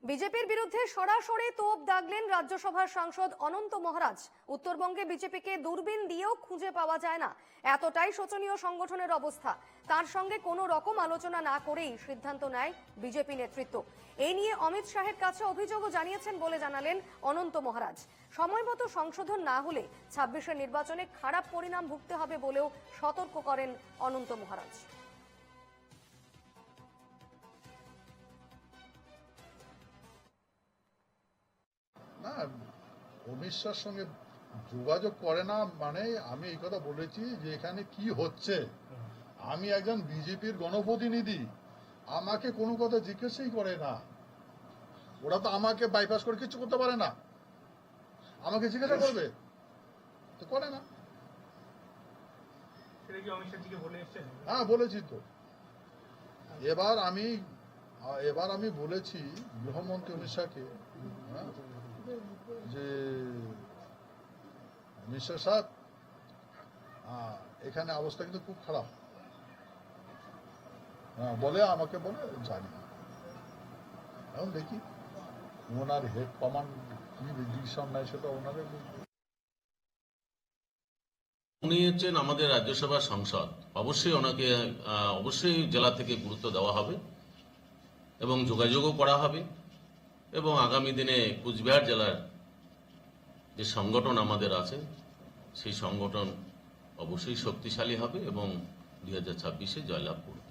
বিজেপির বিরুদ্ধে সরাসরি তোপ দাগলেন রাজ্যসভার সাংসদ অনন্ত মহারাজ। উত্তরবঙ্গে বিজেপিকে দূরবীন দিয়েও খুঁজে পাওয়া যায় না, এতটাই শোচনীয় সংগঠনের অবস্থা। তার সঙ্গে কোনো রকম আলোচনা না করেই সিদ্ধান্ত নেয় বিজেপি নেতৃত্ব। এই নিয়ে অমিত শাহের কাছে অভিযোগও জানিয়েছেন বলে জানালেন অনন্ত মহারাজ। সময়মতো সংশোধন না হলে 26-এর নির্বাচনে খারাপ পরিণাম ভুগতে হবে বলেও সতর্ক করেন অনন্ত মহারাজ। না, অমিত শাহর সঙ্গে যোগাযোগ করে না মানে আমি এই কথা বলেছি যে এখানে কি হচ্ছে। আমি একজন বিজেপির গণপ্রতিনিধি, আমাকে কোনো কথা জিজ্ঞেসই করে না। ওরা তো আমাকে বাইপাস করে কিছু করতে পারে না, আমাকে জিজ্ঞাসা করবে তো করে না। হ্যাঁ বলেছি তো। এবার আমি বলেছি গৃহমন্ত্রী অমিত শাহকে যে মিস্টার সাহেব, এখানে অবস্থা কিন্তু খুব খারাপ। আমাকে বলে জানি, এখন দেখি ওনার হেড কমান্ড কি ডিসিশন নেয় সেটা ওনাদের। উনি হচ্ছেন আমাদের রাজ্যসভার সাংসদ, অবশ্যই ওনাকে অবশ্যই জেলা থেকে গুরুত্ব দেওয়া হবে এবং যোগাযোগও করা হবে এবং আগামী দিনে কুচবিহার জেলার যে সংগঠন আমাদের আছে সেই সংগঠন অবশ্যই শক্তিশালী হবে এবং 2026-এ জয়লাভ করবে।